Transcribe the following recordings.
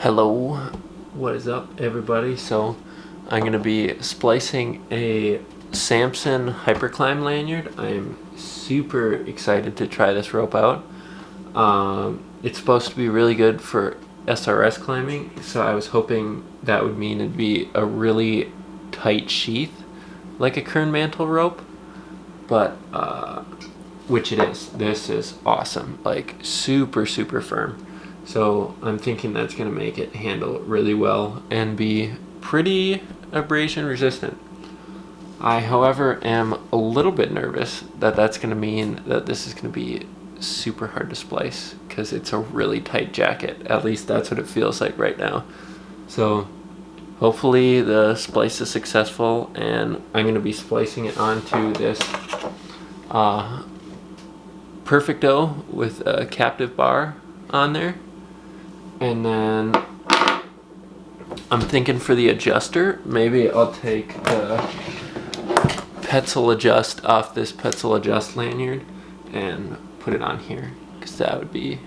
Hello, what is up everybody? So I'm going to be splicing a Samson Hyperclimb lanyard. I'm super excited to try this rope out. It's supposed to be really good for SRS climbing, so I was hoping that would mean it'd be a really tight sheath like a kernmantle rope, but which it is. This is awesome, like super firm. So I'm thinking that's going to make it handle really well and be pretty abrasion resistant. I, however, am a little bit nervous that that's going to mean that this is going to be super hard to splice because it's a really tight jacket. At least that's what it feels like right now. So hopefully the splice is successful, and I'm going to be splicing it onto this PerfectO with a captive bar on there. And then I'm thinking for the adjuster, maybe I'll take the Petzl Adjust off this Petzl Adjust lanyard and put it on here, because that would be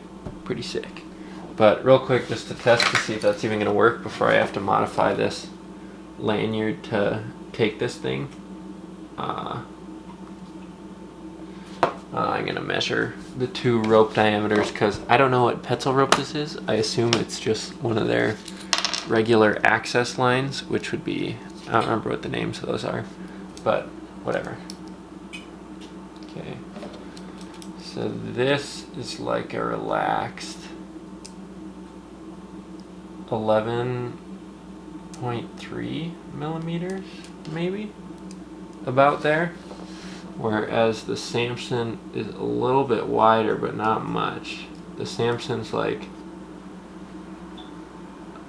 pretty sick. But real quick, just to test to see if that's even going to work before I have to modify this lanyard to take this thing, I'm going to measure the two rope diameters, because I don't know what Petzl rope this is. I assume it's just one of their regular access lines, which would be, I don't remember what the names of those are, but whatever. Okay, so this is like a relaxed 11.3 millimeters, maybe, about there. Whereas the Samson is a little bit wider, but not much. The Samson's like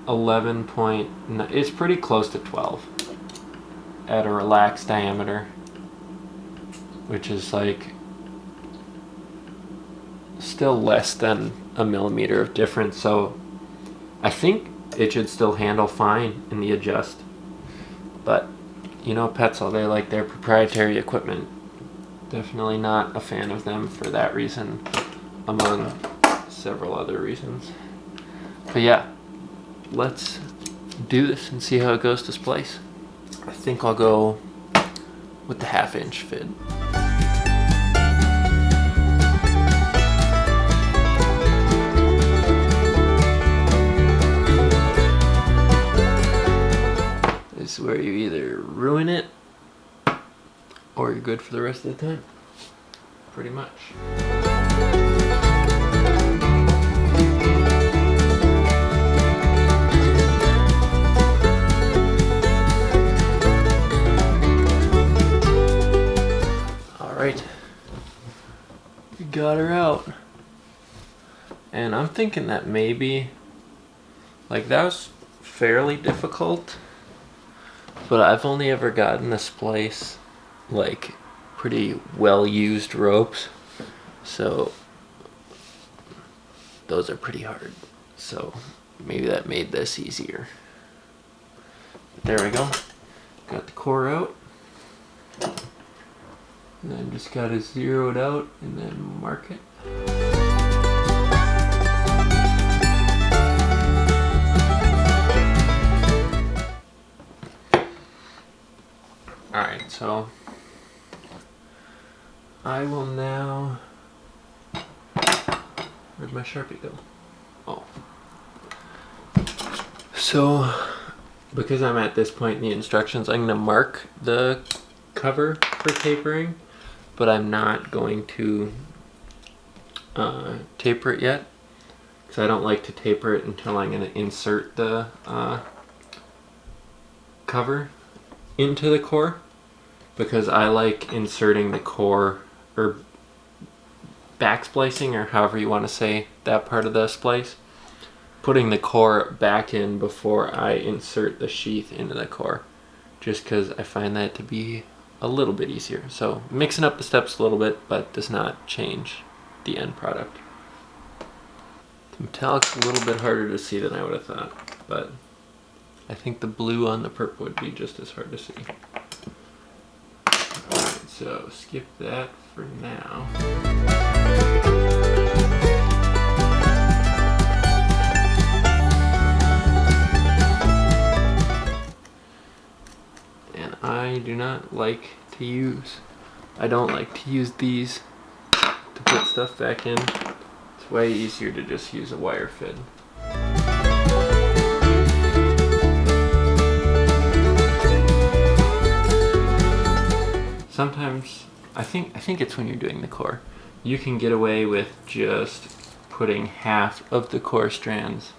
11.9, it's pretty close to 12 at a relaxed diameter, which is like still less than a millimeter of difference. So I think it should still handle fine in the adjust. But you know, Petzl, they like their proprietary equipment. Definitely not a fan of them for that reason, among several other reasons. But yeah, let's do this and see how it goes to splice. I think I'll go with the 1/2 inch fid. This is where you either ruin it or you're good for the rest of the time, pretty much. All right, we got her out. And I'm thinking that maybe, like, that was fairly difficult, but I've only ever gotten a splice like pretty well used ropes, so those are pretty hard, so maybe that made this easier. There we go, got the core out, and then just gotta zero it out and then mark it. Alright, so I will now, where'd my Sharpie go? Oh. So, because I'm at this point in the instructions, I'm going to mark the cover for tapering, but I'm not going to taper it yet, because I don't like to taper it until I'm going to insert the cover into the core, because I like inserting the core, or back splicing, or however you want to say that part of the splice, putting the core back in before I insert the sheath into the core, just because I find that to be a little bit easier. So mixing up the steps a little bit, but does not change the end product. The metallic's a little bit harder to see than I would have thought, but I think the blue on the purple would be just as hard to see. Alright, so skip that for now. like to use. I don't like to use these to put stuff back in. It's way easier to just use a wire fid. Sometimes, I think it's when you're doing the core, you can get away with just putting half of the core strands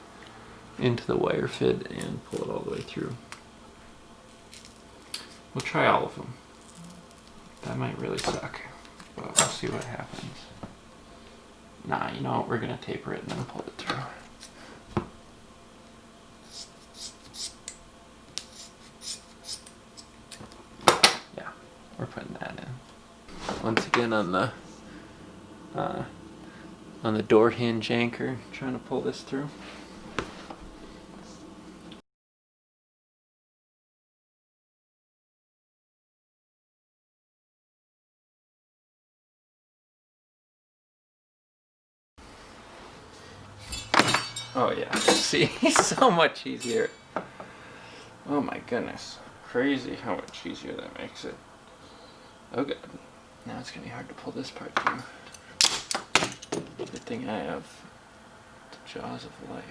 into the wire fid and pull it all the way through. We'll try all of them. That might really suck, but we'll see what happens. Nah, you know what, we're gonna taper it and then pull it through. Yeah, we're putting that in. Once again on the door hinge anchor, trying to pull this through. Oh yeah, see, so much easier. Oh my goodness, crazy how much easier that makes it. Oh good, now it's gonna be hard to pull this part through. Good thing I have the jaws of life.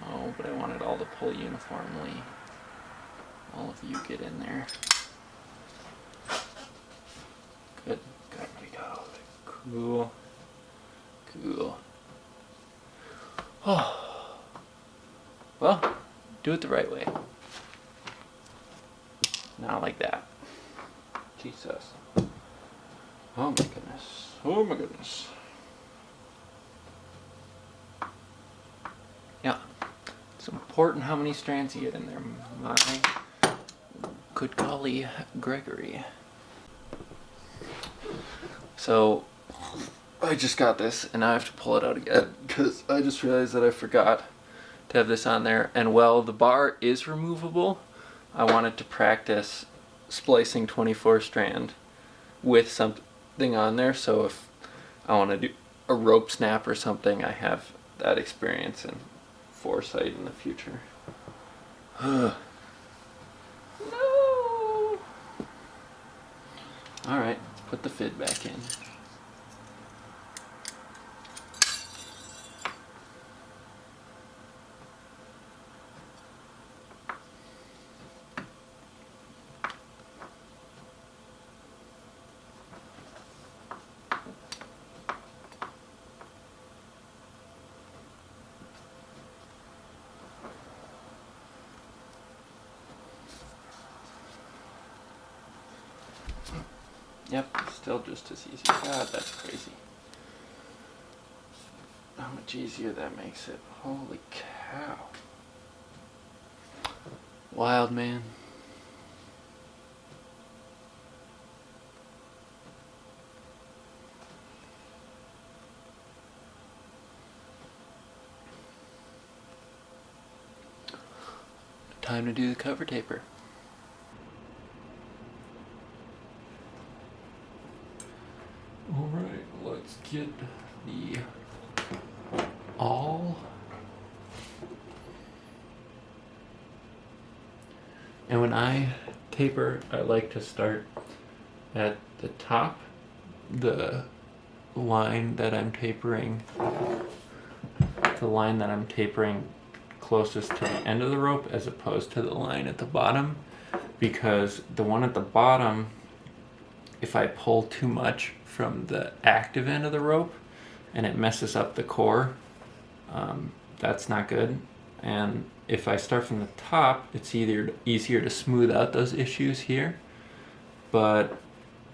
Oh, but I want it all to pull uniformly. All of you get in there. Good, good, we go. Cool, cool. Oh, well, do it the right way. Not like that. Jesus. Oh my goodness. Oh my goodness. Yeah. It's important how many strands you get in there. My good golly, Gregory. So, I just got this and now I have to pull it out again because I just realized that I forgot to have this on there. And while the bar is removable, I wanted to practice splicing 24 strand with something on there, so if I want to do a rope snap or something, I have that experience and foresight in the future. No! Alright, let's put the fid back in. Yep, still just as easy. God, that's crazy. How much easier that makes it. Holy cow. Wild, man. Time to do the cover taper. Alright, let's get the awl. And when I taper, I like to start at the top, the line that I'm tapering, closest to the end of the rope as opposed to the line at the bottom, because the one at the bottom, if I pull too much from the active end of the rope and it messes up the core, that's not good. And if I start from the top, it's easier to smooth out those issues here. But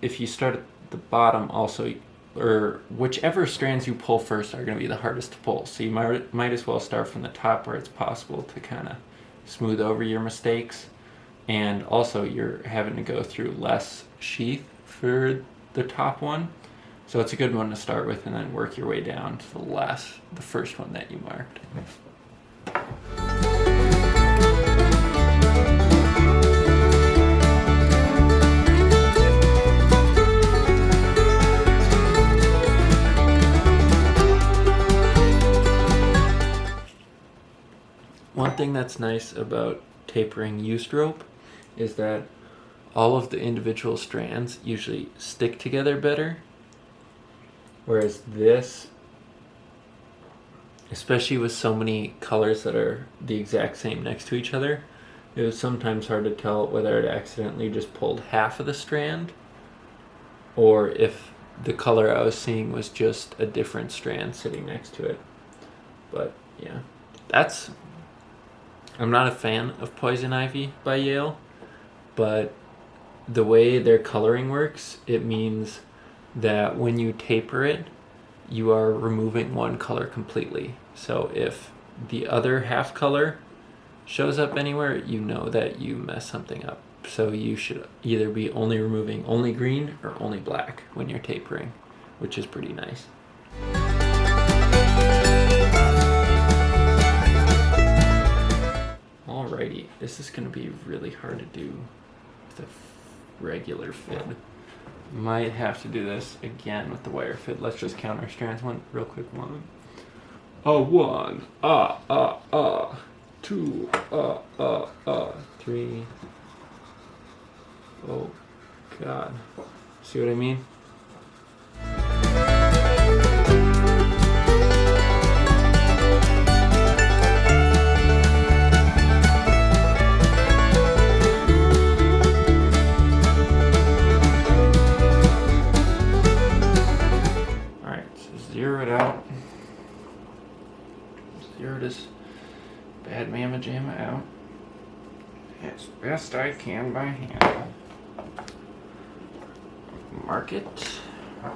if you start at the bottom also, or whichever strands you pull first are going to be the hardest to pull. So you might as well start from the top where it's possible to kind of smooth over your mistakes. And also you're having to go through less sheath for the top one. So it's a good one to start with and then work your way down to the first one that you marked. One thing that's nice about tapering used rope is that all of the individual strands usually stick together better. Whereas this, especially with so many colors that are the exact same next to each other, it was sometimes hard to tell whether it accidentally just pulled half of the strand or if the color I was seeing was just a different strand sitting next to it. But yeah, I'm not a fan of Poison Ivy by Yale, but the way their coloring works, it means that when you taper it, you are removing one color completely. So if the other half color shows up anywhere, you know that you mess something up. So you should either be only removing only green or only black when you're tapering, which is pretty nice. Alrighty, this is going to be really hard to do with a regular fid. Might have to do this again with the wire fid. Let's just count our strands real quick. 1, 2, 3. Oh God, see what I mean? Zero it out. Zero this bad mamma jamma out as best I can by hand. Mark it. I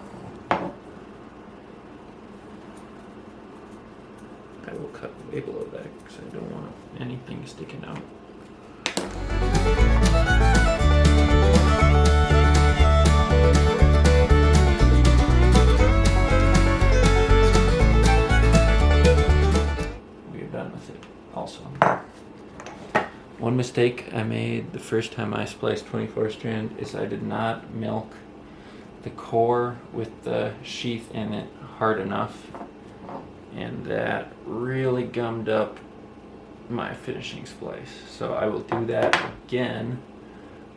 will cut way below that because I don't want anything sticking out. One mistake I made the first time I spliced 24 strand is I did not milk the core with the sheath in it hard enough, and that really gummed up my finishing splice. So I will do that again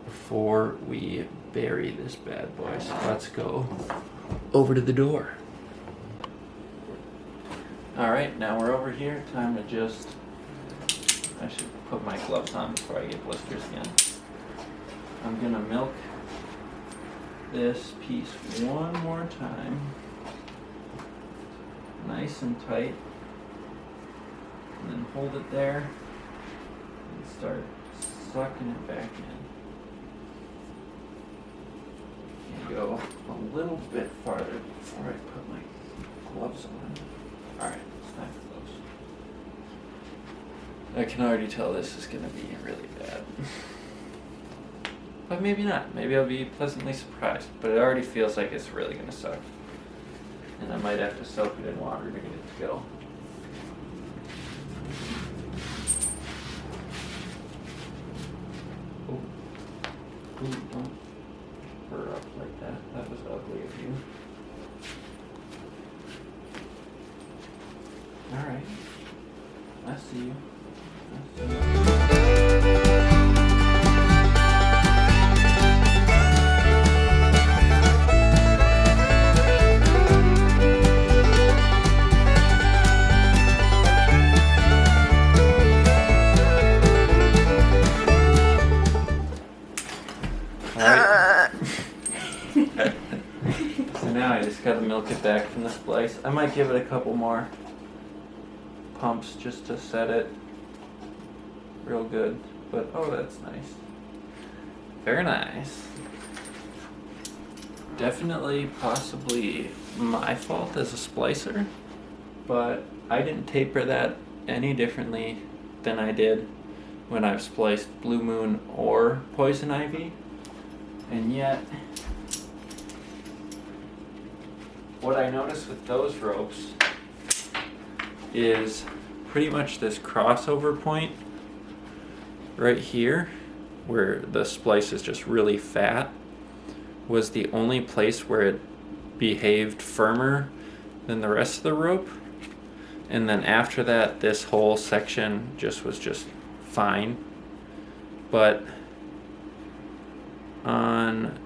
before we bury this bad boy. So let's go over to the door. Alright, now we're over here. Time to just... I should put my gloves on before I get blisters again. I'm gonna milk this piece one more time. Nice and tight. And then hold it there and start sucking it back in. And go a little bit farther before I put my gloves on. Alright, it's time for gloves. I can already tell this is going to be really bad. But maybe not. Maybe I'll be pleasantly surprised. But it already feels like it's really going to suck. And I might have to soak it in water to get it to go. Oh. Ooh, don't burr up like that. That was ugly of you. Alright. I see you. So now I just gotta milk it back from the splice. I might give it a couple more pumps just to set it real good, but oh, that's nice. Very nice. Definitely, possibly my fault as a splicer, but I didn't taper that any differently than I did when I've spliced Blue Moon or Poison Ivy, and yet what I noticed with those ropes is pretty much this crossover point right here where the splice is just really fat was the only place where it behaved firmer than the rest of the rope, and then after that this whole section was just fine. But on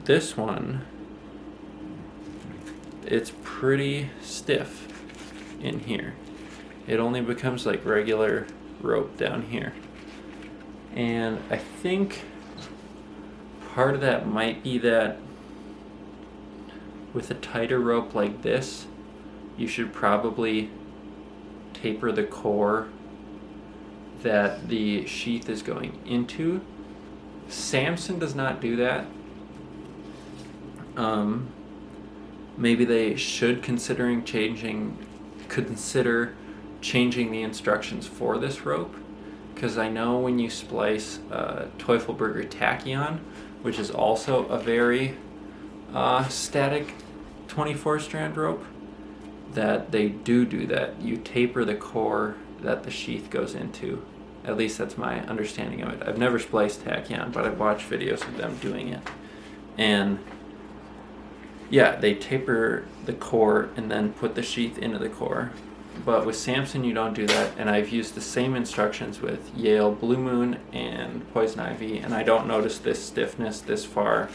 this one, it's pretty stiff in here. It only becomes like regular rope down here. And I think part of that might be that with a tighter rope like this, you should probably taper the core that the sheath is going into. Samson does not do that. Maybe they should consider changing the instructions for this rope, because I know when you splice Teufelberger tachyon, which is also a very static 24-strand rope, that they do that. You taper the core that the sheath goes into. At least that's my understanding of it. I've never spliced tachyon, but I've watched videos of them doing it. And yeah, they taper the core and then put the sheath into the core. But with Samson, you don't do that. And I've used the same instructions with Yale Blue Moon and Poison Ivy, and I don't notice this stiffness this far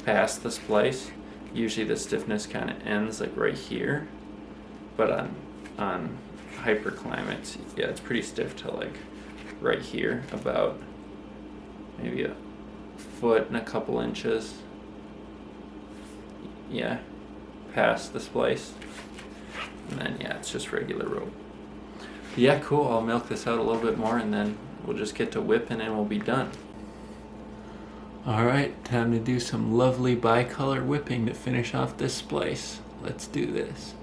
past the splice. Usually the stiffness kind of ends like right here. But on Hyperclimb, it's pretty stiff to like right here, about maybe a foot and a couple inches. Yeah, past the splice. And then yeah, it's just regular rope. But yeah, cool. I'll milk this out a little bit more and then we'll just get to whipping and we'll be done. Alright, time to do some lovely bicolor whipping to finish off this splice. Let's do this.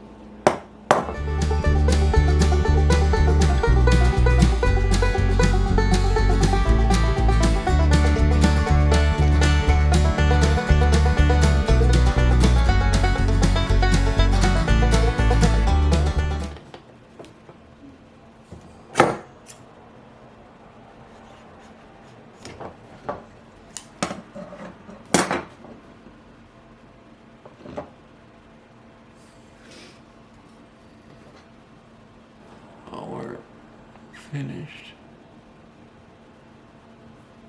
Finished.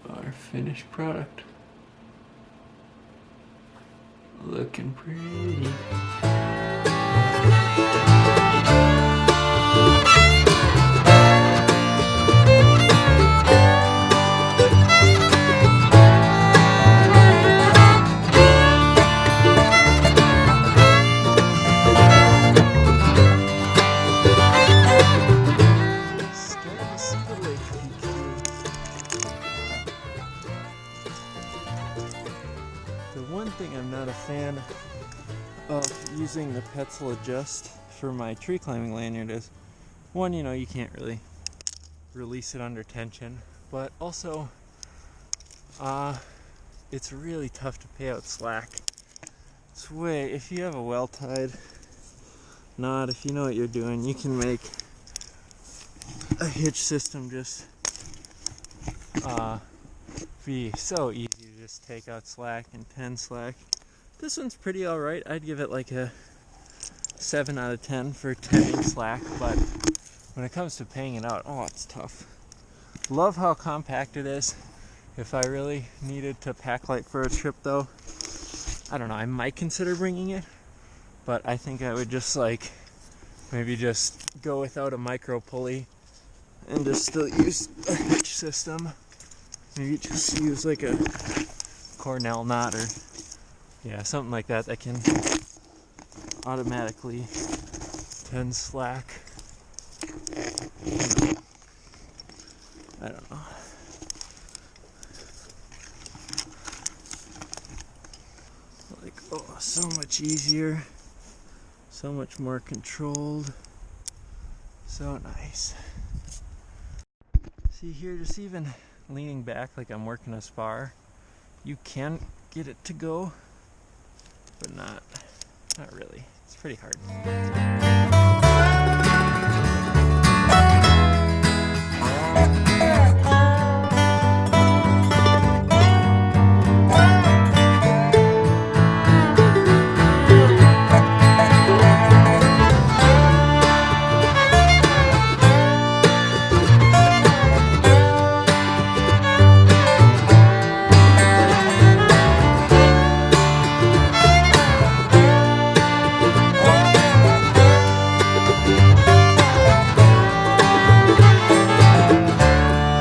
Our finished product. Looking pretty. The one thing I'm not a fan of using the Petzl Adjust for my tree climbing lanyard is, one, you can't really release it under tension, but also it's really tough to pay out slack. If you have a well-tied knot, if you know what you're doing, you can make a hitch system just be so easy to just take out slack and 10 slack. This one's pretty alright. I'd give it like a 7 out of 10 for 10 slack, but when it comes to paying it out, it's tough. Love how compact it is. If I really needed to pack light for a trip though, I don't know, I might consider bringing it, but I think I would just maybe just go without a micro pulley and just still use a hitch system. Maybe just use like a Cornell knot or something like that that can automatically 10 slack. I don't know. So much easier, so much more controlled, so nice. See here, just even leaning back like I'm working a spar, you can get it to go, but not really. It's pretty hard.